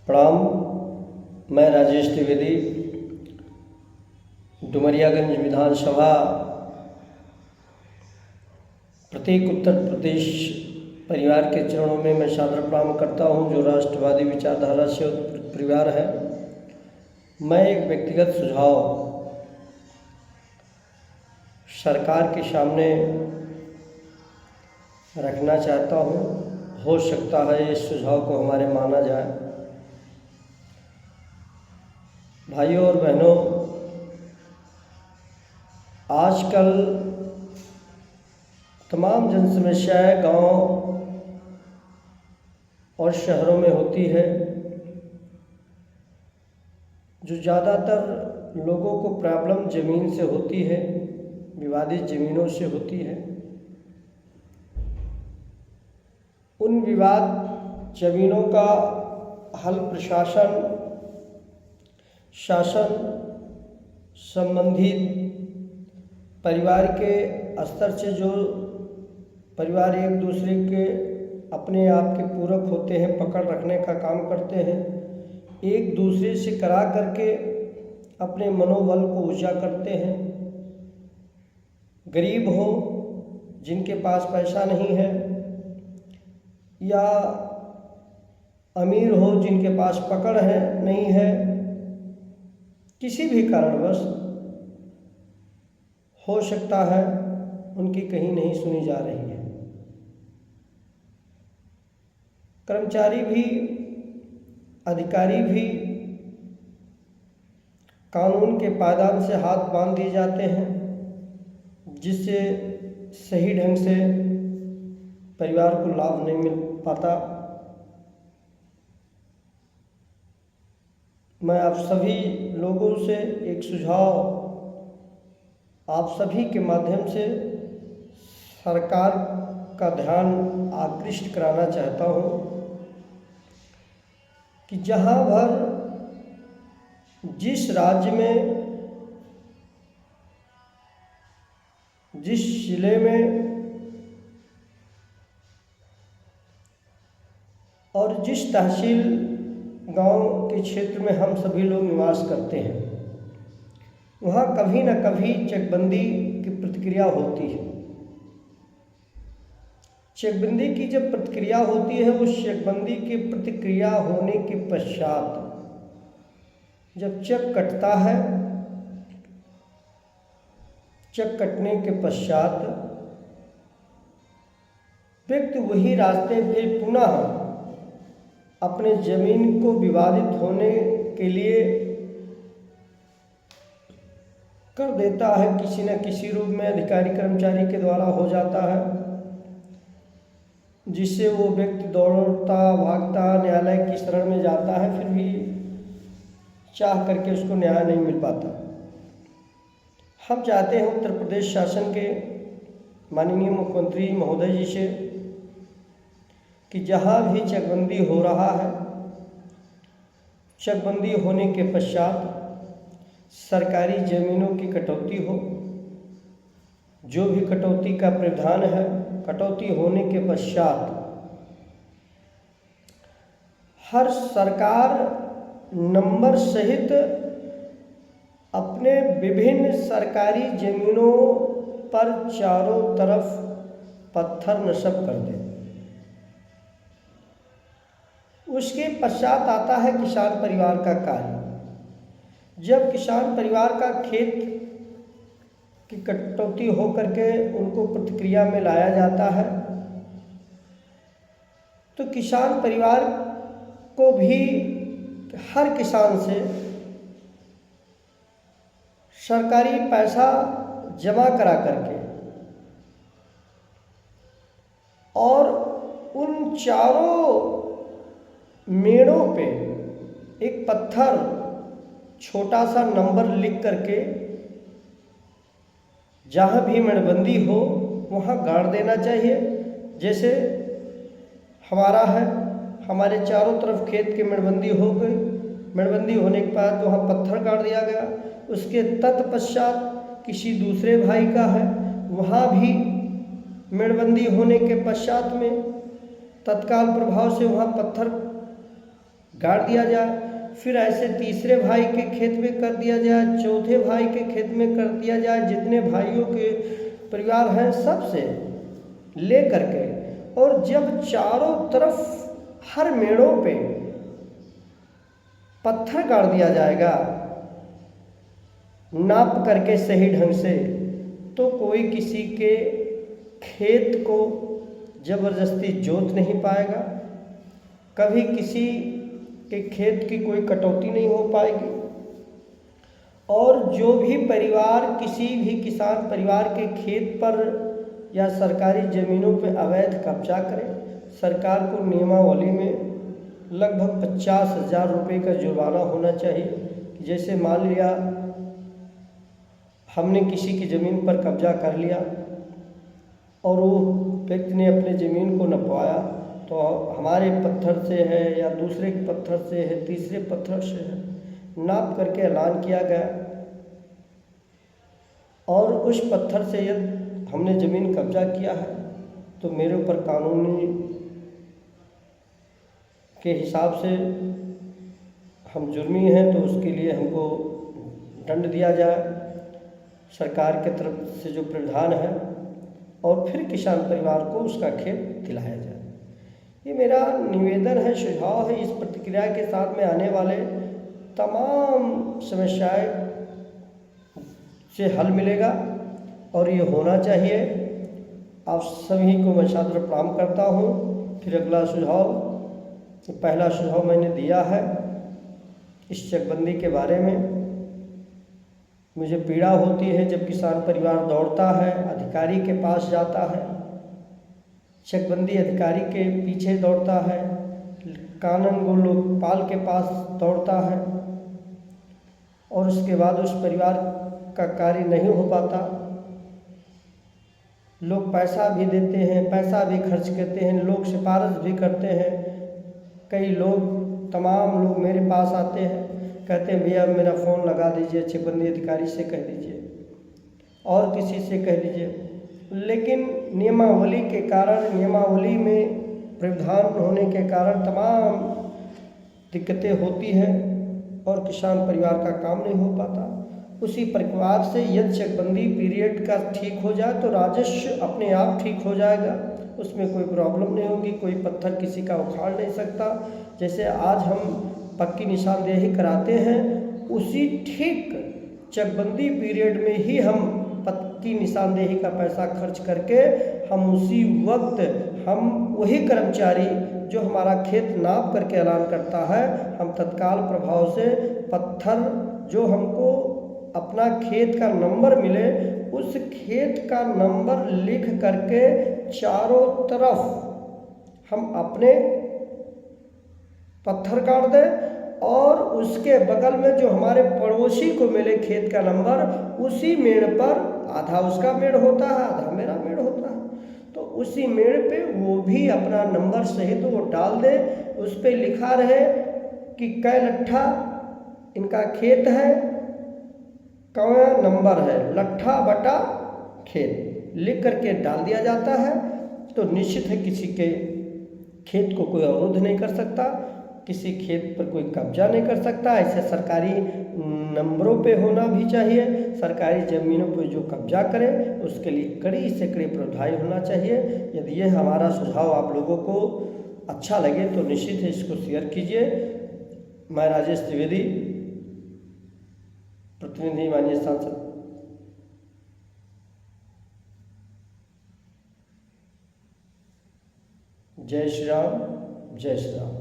प्रणाम। मैं राजेश त्रिवेदी डुमरियागंज विधानसभा प्रत्येक उत्तर प्रदेश परिवार के चरणों में मैं सादर प्रणाम करता हूं, जो राष्ट्रवादी विचारधारा से उत्पन्न परिवार है। मैं एक व्यक्तिगत सुझाव सरकार के सामने रखना चाहता हूं। हो सकता है इस सुझाव को हमारे माना जाए। भाइयों और बहनों, आजकल तमाम जन समस्याएं गांव और शहरों में होती है, जो ज़्यादातर लोगों को प्रॉब्लम ज़मीन से होती है, विवादित ज़मीनों से होती है। उन विवाद ज़मीनों का हल प्रशासन, शासन, संबंधित परिवार के स्तर से, जो परिवार एक दूसरे के अपने आप के पूरक होते हैं, पकड़ रखने का काम करते हैं, एक दूसरे से करा करके अपने मनोबल को ऊंचा करते हैं। गरीब हो, जिनके पास पैसा नहीं है, या अमीर हो, जिनके पास पकड़ है नहीं है, किसी भी कारणवश हो सकता है उनकी कहीं नहीं सुनी जा रही है। कर्मचारी भी, अधिकारी भी कानून के पायदान से हाथ बांध दिए जाते हैं, जिससे सही ढंग से परिवार को लाभ नहीं मिल पाता। मैं आप सभी लोगों से एक सुझाव आप सभी के माध्यम से सरकार का ध्यान आकृष्ट कराना चाहता हूँ कि जहाँ भर जिस राज्य में, जिस जिले में और जिस तहसील गांव के क्षेत्र में हम सभी लोग निवास करते हैं, वहाँ कभी न कभी चकबंदी की प्रतिक्रिया होती है। चकबंदी की जब प्रतिक्रिया होती है, उस चकबंदी की प्रतिक्रिया होने के पश्चात जब चक कटता है, चक कटने के पश्चात व्यक्ति वही रास्ते फिर पुनः अपने जमीन को विवादित होने के लिए कर देता है। किसी न किसी रूप में अधिकारी कर्मचारी के द्वारा हो जाता है, जिससे वो व्यक्ति दौड़ता भागता न्यायालय की शरण में जाता है, फिर भी चाह करके उसको न्याय नहीं मिल पाता। हम चाहते हैं उत्तर प्रदेश शासन के माननीय मुख्यमंत्री महोदय जी से कि जहाँ भी चकबंदी हो रहा है, चकबंदी होने के पश्चात सरकारी ज़मीनों की कटौती हो। जो भी कटौती का प्रावधान है, कटौती होने के पश्चात हर सरकार नंबर सहित अपने विभिन्न सरकारी ज़मीनों पर चारों तरफ पत्थर नस्ब कर दे। उसके पश्चात आता है किसान परिवार का कार्य। जब किसान परिवार का खेत की कटौती हो करके उनको प्रतिक्रिया में लाया जाता है, तो किसान परिवार को भी हर किसान से सरकारी पैसा जमा करा करके और उन चारों मेड़ों पे एक पत्थर छोटा सा नंबर लिख करके जहाँ भी मेड़बंदी हो वहाँ गाड़ देना चाहिए। जैसे हमारा है, हमारे चारों तरफ खेत की मेड़बंदी हो गई, मेड़बंदी होने के बाद वहाँ पत्थर गाड़ दिया गया। उसके तत्पश्चात किसी दूसरे भाई का है, वहाँ भी मेड़बंदी होने के पश्चात में तत्काल प्रभाव से वहाँ पत्थर गाड़ दिया जाए, फिर ऐसे तीसरे भाई के खेत में कर दिया जाए, चौथे भाई के खेत में कर दिया जाए, जितने भाइयों के परिवार हैं सबसे ले करके, और जब चारों तरफ हर मेड़ों पे पत्थर गाड़ दिया जाएगा नाप करके सही ढंग से, तो कोई किसी के खेत को जबरदस्ती जोत नहीं पाएगा, कभी किसी के खेत की कोई कटौती नहीं हो पाएगी। और जो भी परिवार किसी भी किसान परिवार के खेत पर या सरकारी ज़मीनों पर अवैध कब्जा करे, सरकार को नियमावली में लगभग 50,000 रुपये का जुर्माना होना चाहिए। जैसे मान लिया हमने किसी की ज़मीन पर कब्जा कर लिया और वो व्यक्ति ने अपने ज़मीन को नपवाया, तो हमारे पत्थर से है या दूसरे पत्थर से है, तीसरे पत्थर से है, नाप करके ऐलान किया गया और उस पत्थर से यदि हमने ज़मीन कब्जा किया है तो मेरे ऊपर कानूनी के हिसाब से हम जुर्मी हैं, तो उसके लिए हमको दंड दिया जाए सरकार के तरफ से जो प्रावधान है, और फिर किसान परिवार को उसका खेत दिलाया जाए। ये मेरा निवेदन है, सुझाव है। इस प्रतिक्रिया के साथ में आने वाले तमाम समस्याएं से हल मिलेगा और ये होना चाहिए। आप सभी को मैं सादर प्रणाम करता हूँ। फिर अगला सुझाव, पहला सुझाव मैंने दिया है इस चकबंदी के बारे में। मुझे पीड़ा होती है जब किसान परिवार दौड़ता है, अधिकारी के पास जाता है, चकबंदी अधिकारी के पीछे दौड़ता है, कानून लोकपाल के पास दौड़ता है और उसके बाद उस परिवार का कार्य नहीं हो पाता। लोग पैसा भी देते हैं, पैसा भी खर्च करते हैं, लोग सिफारिश भी करते हैं। कई लोग, तमाम लोग मेरे पास आते हैं, कहते हैं भैया मेरा फ़ोन लगा दीजिए, चकबंदी अधिकारी से कह दीजिए और किसी से कह दीजिए। लेकिन नियमावली के कारण, नियमावली में प्रावधान होने के कारण तमाम दिक्कतें होती हैं और किसान परिवार का काम नहीं हो पाता। उसी प्रकार से यदि चकबंदी पीरियड का ठीक हो जाए तो राजस्व अपने आप ठीक हो जाएगा, उसमें कोई प्रॉब्लम नहीं होगी। कोई पत्थर किसी का उखाड़ नहीं सकता। जैसे आज हम पक्की निशानदेही कराते हैं, उसी ठीक चकबंदी पीरियड में ही हम पक्की निशानदेही का पैसा खर्च करके हम उसी वक्त हम वही कर्मचारी जो हमारा खेत नाप करके ऐलान करता है, हम तत्काल प्रभाव से पत्थर जो हमको अपना खेत का नंबर मिले, उस खेत का नंबर लिख करके चारों तरफ हम अपने पत्थर काट दें और उसके बगल में जो हमारे पड़ोसी को मिले खेत का नंबर, उसी मेड़ पर आधा उसका मेड़ होता है, आधा मेरा मेड़ होता है, तो उसी मेड़ पे वो भी अपना नंबर सहित तो वो डाल दे। उस पे लिखा रहे कि कै लट्ठा इनका खेत है, कौन नंबर है, लट्ठा बटा खेत लिख करके डाल दिया जाता है। तो निश्चित है किसी के खेत को कोई अवरोध नहीं कर सकता, किसी खेत पर कोई कब्जा नहीं कर सकता। ऐसे सरकारी नंबरों पे होना भी चाहिए। सरकारी ज़मीनों पर जो कब्जा करे उसके लिए कड़ी से कड़ी प्रावधान होना चाहिए। यदि ये हमारा सुझाव आप लोगों को अच्छा लगे तो निश्चित है इसको शेयर कीजिए। मैं राजेश द्विवेदी, प्रतिनिधि माननीय सांसद। जय श्री राम, जय श्री राम।